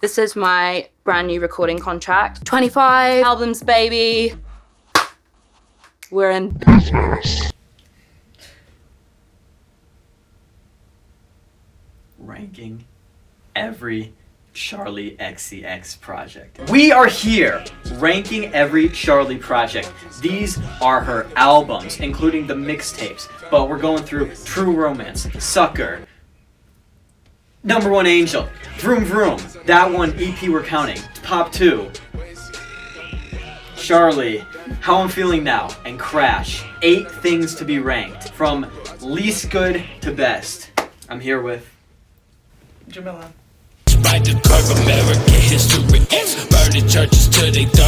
This is my brand new recording contract. 25 albums, baby. We're in business. Ranking every Charli XCX project. We are here ranking every Charli project. These are her albums, including the mixtapes, but we're going through True Romance, Sucker, Number One Angel, Vroom Vroom, that one EP we're counting, Pop 2, Charli, How I'm Feeling Now, and Crash. 8 things to be ranked, from least good to best. I'm here with Jamila.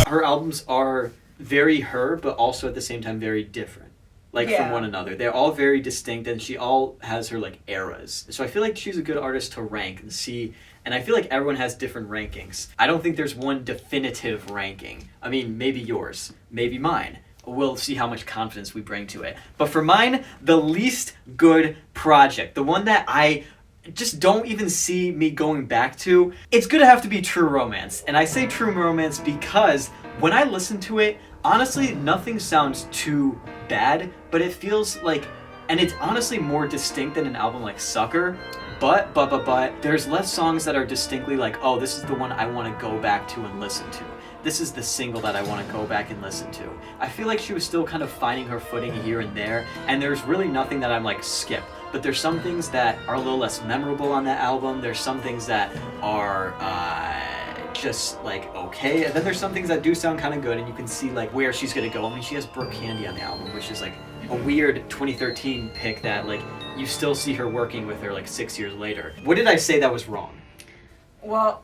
Her albums are very her, but also at the same time very different, from one another. They're all very distinct, and she all has her eras. So I feel like she's a good artist to rank and see. And I feel like everyone has different rankings. I don't think there's one definitive ranking. I mean, maybe yours, maybe mine. We'll see how much confidence we bring to it. But for mine, the least good project, the one that I just don't even see me going back to, it's gonna have to be True Romance. And I say True Romance because when I listen to it, honestly, nothing sounds too bad, but it feels like, and it's honestly more distinct than an album like Sucker, but there's less songs that are distinctly like, oh, this is the one I want to go back to and listen to. This is the single that I want to go back and listen to. I feel like she was still kind of finding her footing here and there, and there's really nothing that I'm skip. But there's some things that are a little less memorable on that album. There's some things that are just okay, and then there's some things that do sound kind of good, and you can see where she's gonna go. I mean, she has Brooke Candy on the album, which is a weird 2013 pick that you still see her working with her 6 years later. What did I say that was wrong? Well,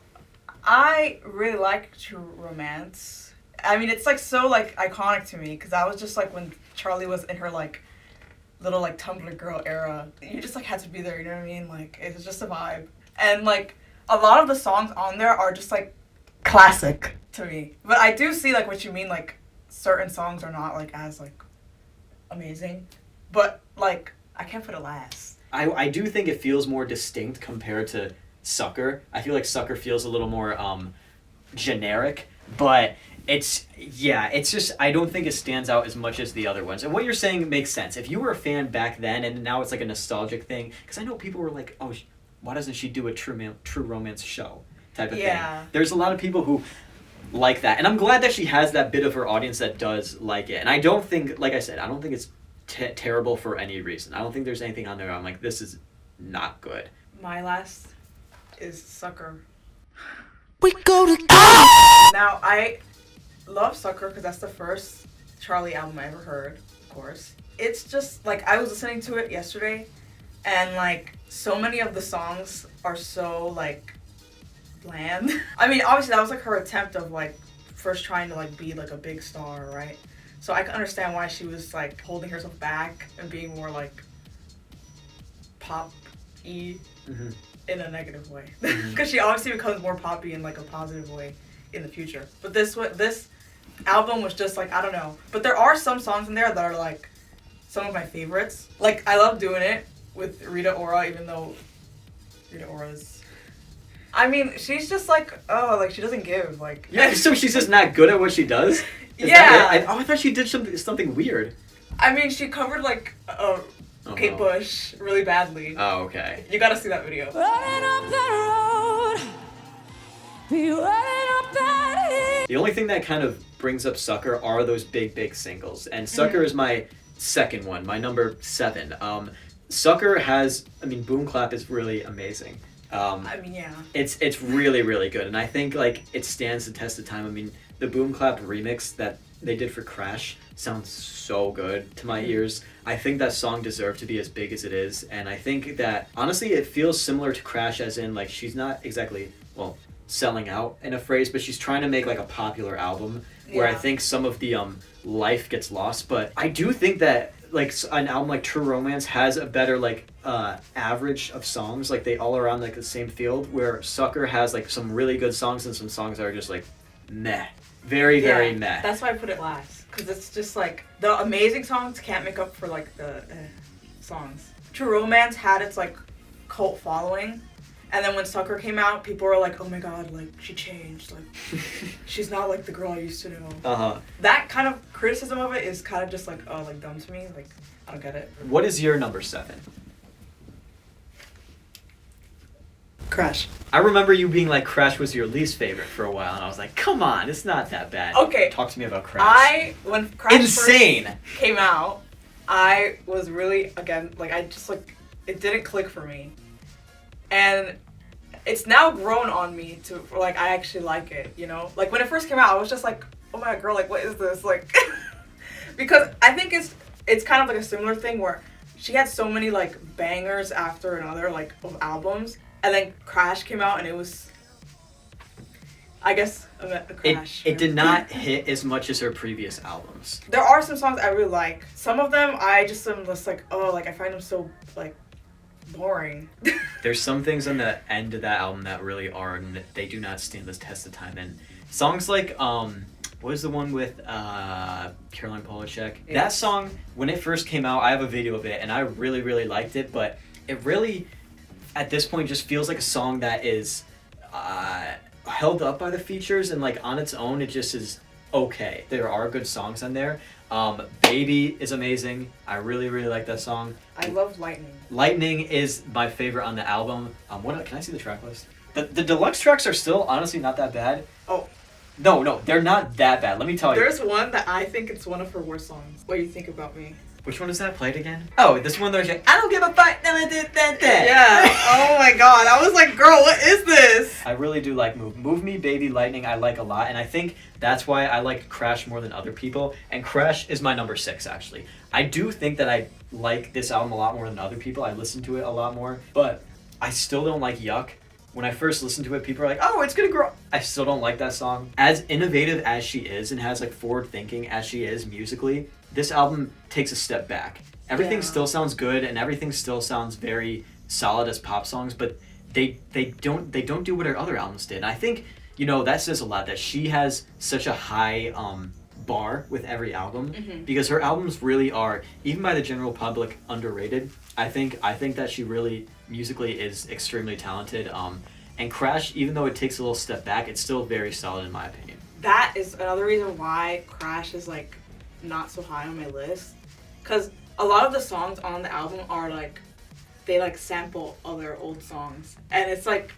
I really like True Romance. I mean, it's so iconic to me because I was just when Charli was in her little Tumblr girl era. You just had to be there, you know what I mean? It was just a vibe. And a lot of the songs on there are just classic to me. But I do see what you mean, certain songs are not as amazing. But I can't put it last. I do think it feels more distinct compared to Sucker. I feel like Sucker feels a little more generic, but it's just, I don't think it stands out as much as the other ones. And what you're saying makes sense. If you were a fan back then and now it's a nostalgic thing, because I know people were oh, why doesn't she do a True Romance show type of thing? There's a lot of people who like that, and I'm glad that she has that bit of her audience that does like it. And I don't think, like I said, I don't think it's terrible for any reason. I don't think there's anything on there I'm this is not good. My last is Sucker. We go together. Now, I love Sucker because that's the first Charli album I ever heard, of course. It's just, I was listening to it yesterday, and, so many of the songs are so, bland. I mean, obviously, that was, her attempt of, first trying to, be, a big star, right? So I can understand why she was, holding herself back and being more, pop-y. Mm-hmm. In a negative way, because she obviously becomes more poppy in a positive way in the future. But this album was just I don't know. But there are some songs in there that are some of my favorites. I love Doing It with Rita Ora, even though Rita Ora's, I mean, she's just she doesn't give Yeah, so she's just not good at what she does. Yeah. I thought she did something weird. I mean, she covered Kate Bush really badly. Oh, okay. You gotta see that video. Running up that road, be running up that hill. The only thing that kind of brings up Sucker are those big singles, and Sucker is my second one, my number 7. Sucker has, Boom Clap is really amazing. It's really good, and I think it stands the test of time. The Boom Clap remix that they did for Crash sounds so good to my ears. I think that song deserved to be as big as it is, and I think that honestly it feels similar to Crash, as in she's not exactly selling out in a phrase, but she's trying to make a popular album where I think some of the life gets lost. But I do think that an album like True Romance has a better average of songs, they all around the same field, where Sucker has some really good songs and some songs that are just meh. Very meh. That's why I put it last. Because it's just the amazing songs can't make up for the songs. True Romance had its cult following, And then when Sucker came out, people were like, oh my god, like, she changed. Like, she's not like the girl I used to know. Uh-huh. That kind of criticism of it is kind of just like, oh, like, dumb to me. Like, I don't get it. What is your number 7? Crash. I remember you being like Crash was your least favorite for a while, and I was like, come on, it's not that bad. Okay. Talk to me about Crash. When Crash Insane! first came out, I was really, again, like, I just, like, it didn't click for me. And it's now grown on me to, like, I actually like it, you know? Like, when it first came out, I was just like, oh my god, girl, like, what is this? Like, because I think it's kind of like a similar thing where she had so many, like, bangers after another, like, of albums. And then Crash came out, and it was, I guess, a crash. It did not hit as much as her previous albums. There are some songs I really like. Some of them, I just am just like, oh, like, I find them so, like, boring. There's some things on the end of that album that really are, and they do not stand the test of time. And songs like, what is the one with Caroline Polachek? Yeah. That song, when it first came out, I have a video of it, and I really, really liked it, but it really, at this point, just feels like a song that is held up by the features, and like on its own, it just is okay. There are good songs on there. Baby is amazing. I really, really like that song. I love Lightning. Lightning is my favorite on the album. Can I see the track list? The deluxe tracks are still honestly not that bad. Oh. No, they're not that bad. Let me tell you. There's one that I think it's one of her worst songs. What do you think about me? Which one is that? Play it again. Oh, this one there's like, I don't give a fuck. Yeah. Oh my god. I was like, girl, what is this? I really do like Move Me, Baby, Lightning. I like a lot, and I think that's why I like Crash more than other people. And Crash is my number 6 actually. I do think that I like this album a lot more than other people. I listen to it a lot more, but I still don't like Yuck. When I first listened to it, people are like, oh, it's gonna grow. I still don't like that song. As innovative as she is and has like forward thinking as she is musically, this album takes a step back. Everything still sounds good and everything still sounds very solid as pop songs, but they don't do what her other albums did. And I think, you know, that says a lot that she has such a high bar with every album, because her albums really are, even by the general public, underrated. I think that she really musically is extremely talented. And Crash, even though it takes a little step back, it's still very solid in my opinion. That is another reason why Crash is like not so high on my list, because a lot of the songs on the album are like, they like sample other old songs, and it's like,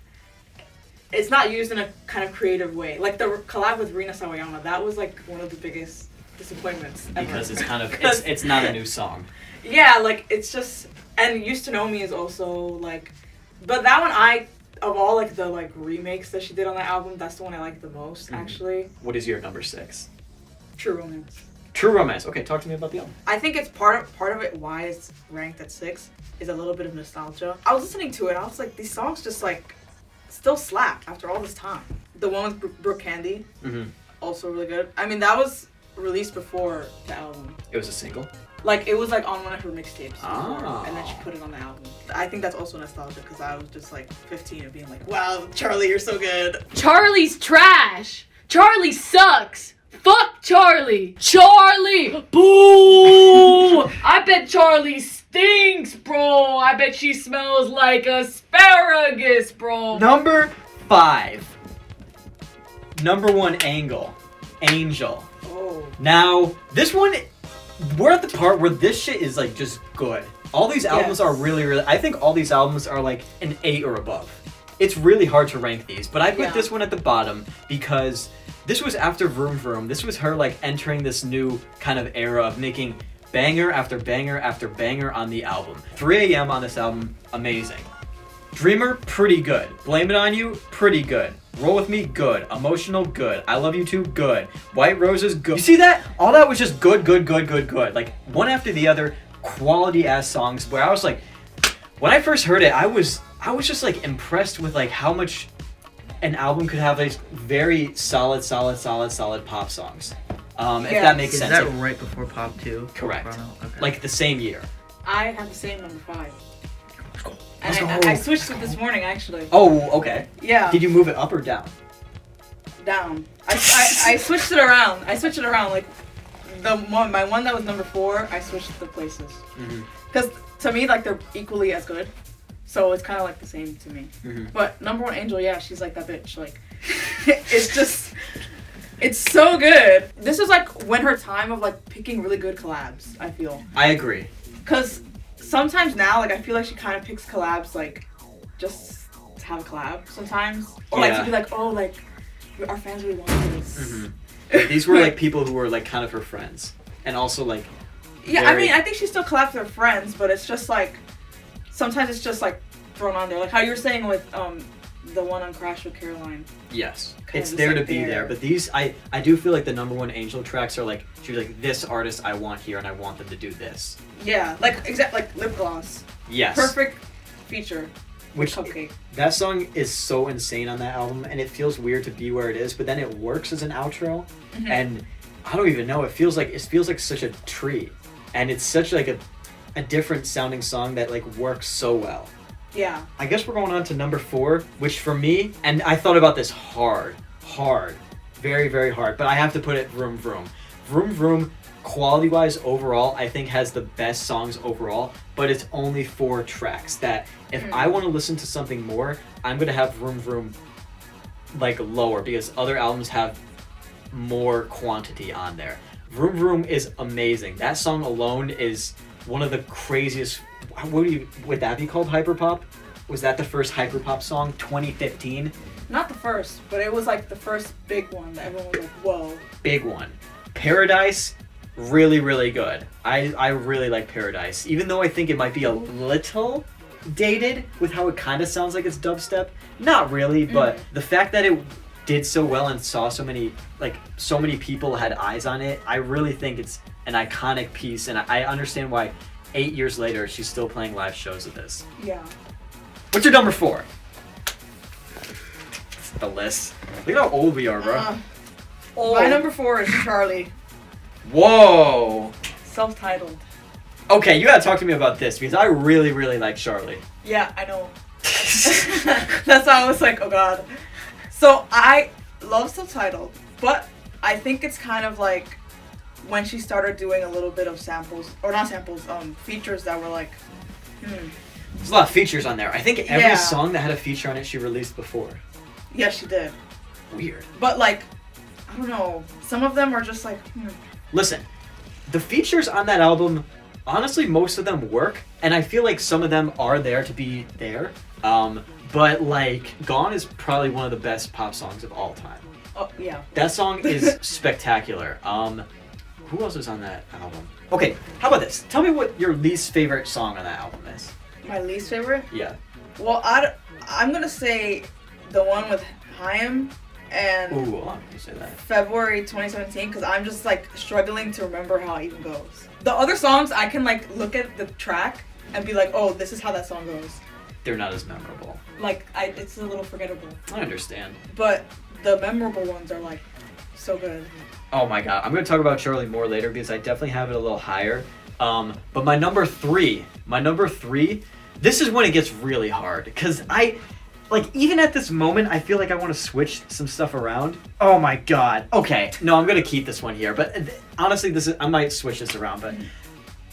it's not used in a kind of creative way. Like the collab with Rina Sawayama, that was like one of the biggest disappointments ever. Because it's kind of, it's not a new song. Yeah, like it's just, and Used to Know Me is also like, but that one of all like the like remakes that she did on that album, that's the one I like the most actually. What is your number 6? True Romance. True Romance. Okay, talk to me about the album. I think it's part of it why it's ranked at 6 is a little bit of nostalgia. I was listening to it and I was like, these songs just like still slap after all this time. The one with Brooke Candy, also really good. I mean, that was released before the album. It was a single? Like, it was like on one of her mixtapes before, Oh. and then she put it on the album. I think that's also nostalgia because I was just like 15 and being like, wow, Charli, you're so good. Charlie's trash. Charlie sucks. Fuck Charlie. Charlie. Boo. I bet Charlie stinks, bro. I bet she smells like asparagus, bro. Number 5. Number 1, Angel. Oh. Now, this one, we're at the part where this shit is like just good. All these albums are really, really, I think all these albums are like an 8 or above. It's really hard to rank these, but I put this one at the bottom because this was after Vroom Vroom. This was her like entering this new kind of era of making banger after banger after banger on the album. 3 AM on this album, amazing. Dreamer, pretty good. Blame It On You, pretty good. Roll With Me, good. Emotional, good. I Love You Too, good. White Roses, good. You see that? All that was just good. Like, one after the other, quality ass songs where I was like, when I first heard it, I was just like impressed with like how much an album could have like very solid pop songs. If that makes sense. Is that right before Pop 2? Correct. Okay. Like the same year. I have the same number 5. Let's go. And I switched it this morning, actually. Oh, okay. Yeah. Did you move it up or down? Down. I switched it around. Like, my one that was number 4, I switched the places. Because to me, like, they're equally as good. So it's kind of like the same to me. Mm-hmm. But number one Angel, yeah, she's like that bitch. Like, it's just, it's so good. This is like when her time of like picking really good collabs, I feel. I agree. Because sometimes now, like, I feel like she kind of picks collabs, like, just to have a collab sometimes. Or like to be like, oh, like, our fans really want this. Mm-hmm. These were like people who were like kind of her friends. And also like... Yeah, I mean, I think she still collabs with her friends, but it's just like, sometimes it's just like thrown on there. Like how you were saying with the one on Crash with Caroline. Yes. Kind It's of there like to be there. But these, I do feel like the number one Angel tracks are like, she was like, this artist I want here and I want them to do this. Yeah, like, like Lip Gloss. Yes. Perfect feature. Which, Cupcake. that song is so insane on that album, and it feels weird to be where it is, but then it works as an outro, and I don't even know, it feels like such a treat, and it's such like a different sounding song that like works so well. Yeah. I guess we're going on to number 4, which for me, and I thought about this hard, very, very hard, but I have to put it Vroom Vroom. Vroom Vroom, quality-wise overall, I think has the best songs overall, but it's only 4 tracks that if I want to listen to something more, I'm going to have Vroom Vroom like lower because other albums have more quantity on there. Vroom Vroom is amazing. That song alone is one of the craziest. Would that be called hyperpop? Was that the first hyperpop song, 2015? Not the first, but it was like the first big one that everyone was like, whoa. Big one. Paradise, really, really good. I really like Paradise. Even though I think it might be a little dated with how it kind of sounds like it's dubstep. Not really, but the fact that it did so well and saw so many people had eyes on it, I really think it's an iconic piece, and I understand why 8 years later she's still playing live shows of this. Yeah. What's your number 4? The list. Look at how old we are, bro. My number 4 is Charli. Whoa. Self-titled. Okay, you gotta talk to me about this because I really, really like Charli. Yeah, I know. That's why I was like, oh god. So I love Self-titled, but I think it's kind of like when she started doing a little bit of samples, or not samples, features that were like, There's a lot of features on there. I think every song that had a feature on it she released before. Yeah, she did. Weird. But like, I don't know, some of them are just like, Listen, the features on that album, honestly, most of them work, and I feel like some of them are there to be there. But like, Gone is probably one of the best pop songs of all time. Oh, yeah. That song is spectacular. Who else is on that album? Okay, how about this? Tell me what your least favorite song on that album is. My least favorite? Yeah. Well, I'm gonna say the one with Haim and Ooh, a lot of people say that. February 2017, because I'm just like struggling to remember how it even goes. The other songs, I can like look at the track and be like, oh, this is how that song goes. They're not as memorable. Like, it's a little forgettable. I understand. But the memorable ones are like so good. Oh my god, I'm going to talk about Charli more later because I definitely have it a little higher. But my number three, this is when it gets really hard because even at this moment, I feel like I want to switch some stuff around. Oh my god. Okay, no, I'm going to keep this one here, but honestly, I might switch this around, but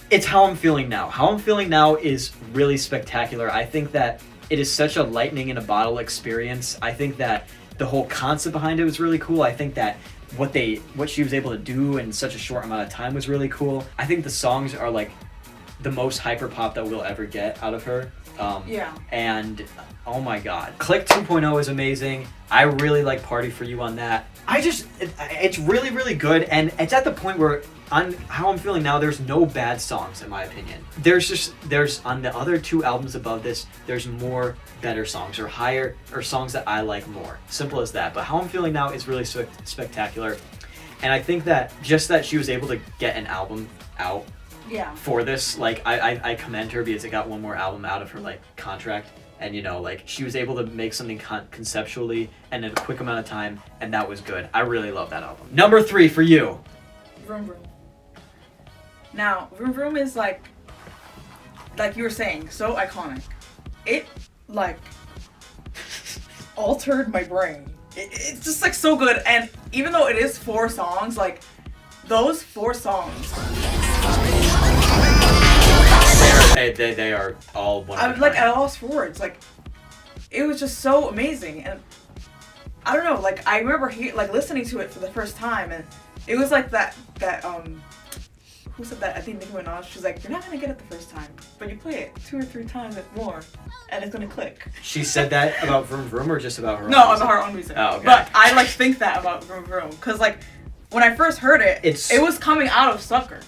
it's How I'm Feeling Now. How I'm Feeling Now is really spectacular. I think that it is such a lightning in a bottle experience. I think that the whole concept behind it was really cool. I think that what she was able to do in such a short amount of time was really cool. I think the songs are like the most hyper pop that we'll ever get out of her. And oh my god, Click 2.0 is amazing. I really like Party For You on that. It's really, really good, and it's at the point where on How I'm Feeling Now, there's no bad songs in my opinion. There's on the other 2 albums above this, there's more better songs or songs that I like more. Simple as that. But How I'm Feeling Now is really spectacular, and I think that just that she was able to get an album out for this, like I commend her because it got one more album out of her like contract. And she was able to make something conceptually and in a quick amount of time, and that was good. I really love that album. Number 3 for you. Vroom Vroom. Now, Vroom Vroom is like you were saying, so iconic. It like altered my brain. It's just like so good, and even though it is 4 songs, like those 4 songs. They are all one. I'm like at a loss for words. Like, it was just so amazing, and I don't know. Like, I remember listening to it for the first time, and it was like that who said that? I think Nicki Minaj. She's like, you're not gonna get it the first time, but you play it 2 or 3 times more, and it's gonna click. She said that about Vroom Vroom or just about her? No, own about her own music. Oh, okay. But I like think that about Vroom Vroom, cause like when I first heard it, it was coming out of Sucker.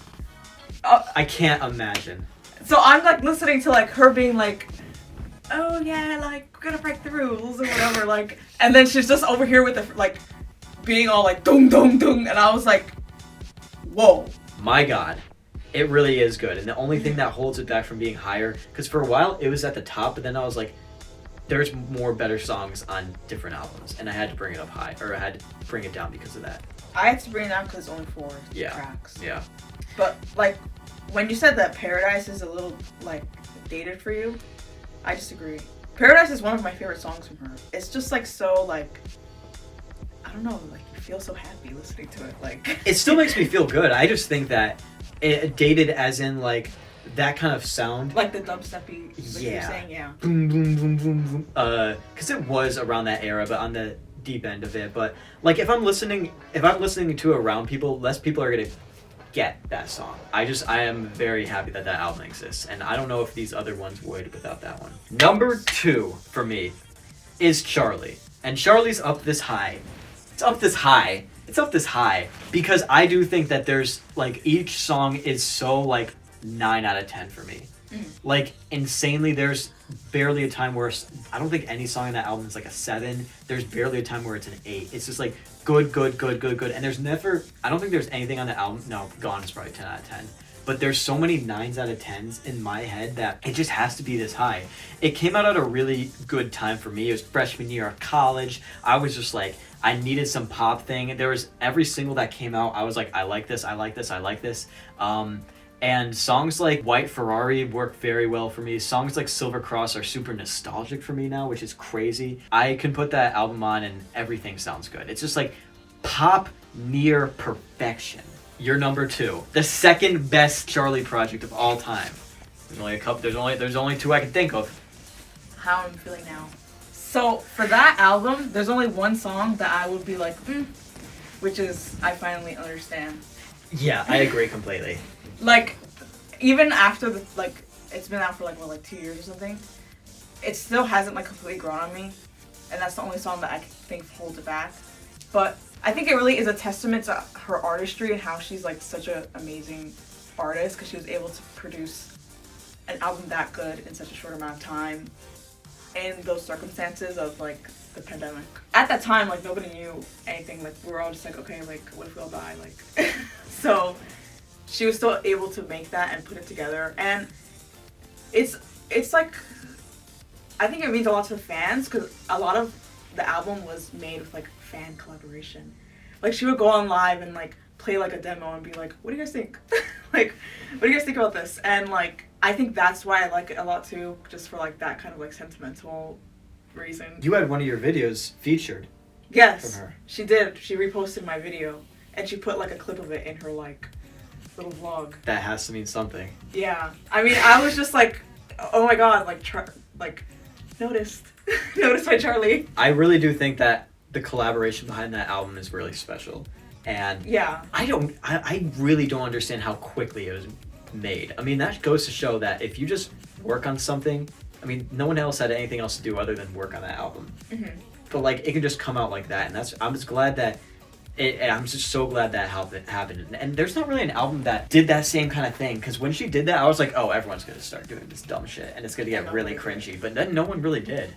I can't imagine. So I'm like listening to like her being like, oh yeah, like we're gonna break the rules or whatever, like, and then she's just over here with the like being all like dung dung dung, and I was like, whoa. My God, it really is good. And the only thing that holds it back from being higher, because for a while it was at the top, but then I was like, there's more better songs on different albums, and I had to bring it up high, or I had to bring it down because of that. I had to bring it down because it's only 4 tracks. Yeah. But like, when you said that Paradise is a little like dated for you, I disagree. Paradise is one of my favorite songs from her. It's just like so like, I don't know, like you feel so happy listening to it. Like it still makes me feel good. I just think that it dated as in like that kind of sound, like the dubsteppy. Like you're saying, yeah. Boom boom boom boom boom. Because it was around that era, but on the deep end of it. But like if I'm listening to around people, less people are gonna get that song. I am very happy that album exists, and I don't know if these other ones would without that one. Number 2 for me is Charli, and Charli's up this high. It's up this high because I do think that there's like each song is so like 9 out of 10 for me. Like insanely, there's barely a time where I don't think any song in that album is like a 7. There's barely a time where it's an 8. It's just like good. And there's never, I don't think there's anything on the album. No, Gone is probably 10 out of 10. But there's so many 9s out of 10s in my head that it just has to be this high. It came out at a really good time for me. It was freshman year of college. I was just like, I needed some pop thing. There was every single that came out. I was like, I like this. And songs like White Ferrari work very well for me. Songs like Silver Cross are super nostalgic for me now, which is crazy. I can put that album on and everything sounds good. It's just like pop near perfection. You're number 2. The second best Charli project of all time. There's only a couple. There's only 2 I can think of. How I'm feeling now. So for that album, there's only one song that I would be like, which is I Finally Understand. Yeah, I agree completely. Like, even after it's been out for like 2 years or something, it still hasn't like completely grown on me, and that's the only song that I think holds it back. But I think it really is a testament to her artistry and how she's like such an amazing artist, because she was able to produce an album that good in such a short amount of time in those circumstances of like the pandemic. At that time, like nobody knew anything. Like we were all just like, okay, like what if we all die? Like, so she was still able to make that and put it together, and it's like, I think it means a lot to the fans, because a lot of the album was made with like fan collaboration. Like she would go on live and like play like a demo and be like, what do you guys think? Like, what do you guys think about this? And like, I think that's why I like it a lot too, just for like that kind of like sentimental reason. You had one of your videos featured. Yes, from her. She did. She reposted my video, and she put like a clip of it in her like little vlog. That has to mean something. Yeah, I mean, I was just like, oh my god, like noticed by Charli. I really do think that the collaboration behind that album is really special, and yeah, I really don't understand how quickly it was made. I mean, that goes to show that if you just work on something, I mean, no one else had anything else to do other than work on that album. Mm-hmm. But like, it can just come out like that, and I'm just glad that. I'm just so glad that happened. And there's not really an album that did that same kind of thing, because when she did that, I was like, oh, everyone's going to start doing this dumb shit, and it's going to get really cringy. But then no one really did,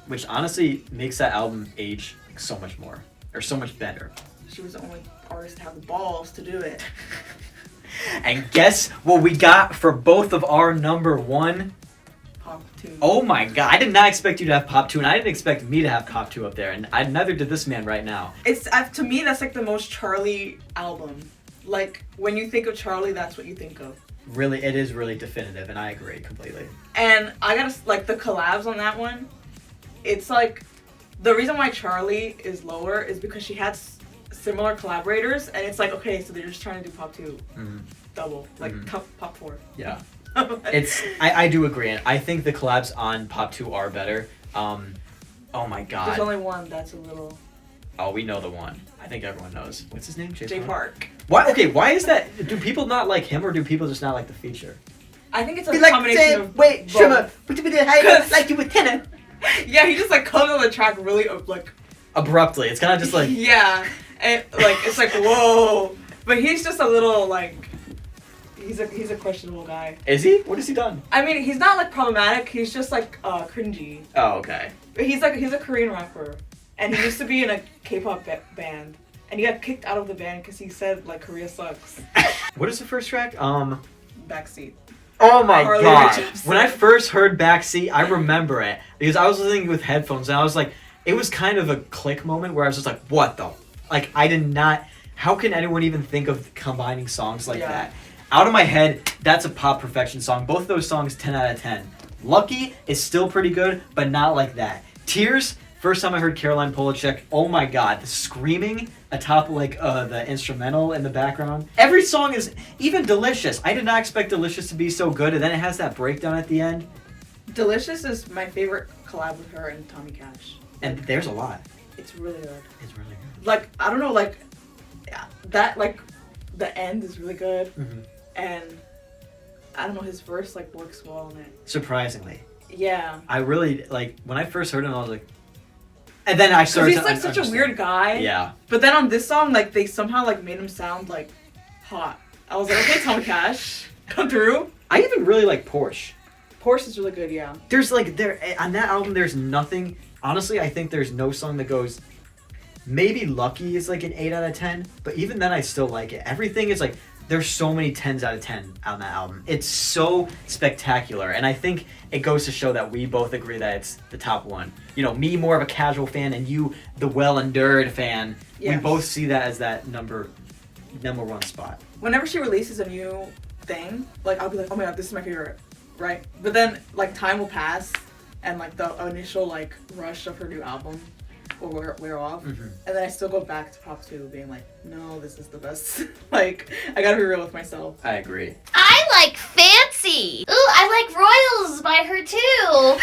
which honestly makes that album age so much more, or so much better. She was the only artist to have the balls to do it. And guess what we got for both of our number 1? Pop 2. Oh my god, I did not expect you to have Pop 2, and I didn't expect me to have Pop 2 up there, and neither did this man right now. It's to me, that's like the most Charli album. Like, when you think of Charli, that's what you think of. Really, it is really definitive, and I agree completely. And I gotta, like, the collabs on that one, it's like, the reason why Charli is lower is because she had similar collaborators, and it's like, okay, so they're just trying to do Pop 2. Mm-hmm. Double. Like, Pop 4. Yeah. I do agree, and I think the collabs on Pop 2 are better. Oh my god. There's only one that's a little. Oh, we know the one. I think everyone knows. What's his name? Jay Park. Why? Okay, why is that? Do people not like him, or do people just not like the feature? I think it's a combination of wait, both. like you with tenor. Yeah, he just like comes on the track really like Abruptly. It's kind of just like yeah, and like it's like whoa, but he's just a little like he's a questionable guy. Is he? What has he done? I mean, he's not like problematic. He's just like cringy. Oh, okay. But he's a Korean rapper, and he used to be in a K-pop band, and he got kicked out of the band because he said like Korea sucks. What is the first track? Backseat. Oh my Harley god. Richardson. When I first heard Backseat, I remember it because I was listening with headphones and I was like, it was kind of a click moment where I was just like, what the? Like, I did not. How can anyone even think of combining songs like that? Out of my head, that's a pop perfection song. Both of those songs, 10 out of 10. Lucky is still pretty good, but not like that. Tears, first time I heard Caroline Polachek, oh my god, the screaming atop like the instrumental in the background. Every song is even Delicious. I did not expect Delicious to be so good, and then it has that breakdown at the end. Delicious is my favorite collab with her and Tommy Cash. And there's a lot. It's really good. It's really good. Like I don't know, like yeah, that like the end is really good, and I don't know, his verse like works well in it. Surprisingly. Yeah. I really like when I first heard him. I was like, and then I started. Because he's like such a weird guy. Yeah. But then on this song, like they somehow like made him sound like hot. I was like, okay, Tommy Cash, come through. I even really like Porsche. Porsche is really good, yeah. There's like on that album. There's nothing. Honestly, I think there's no song that goes. Maybe Lucky is like an 8 out of 10, but even then I still like it. Everything is like there's so many 10s out of 10 on that album. It's so spectacular, and I think it goes to show that we both agree that it's the top one. You know, me more of a casual fan, and you the well-endured fan. Yes. We both see that as that number one spot. Whenever she releases a new thing, like I'll be like, oh my god, this is my favorite, right? But then like time will pass, and like the initial like rush of her new album will wear off, and then I still go back to Pop 2 being like, no, this is the best. Like I gotta be real with myself. I agree. I like Fancy. Ooh, I like Royals by her too.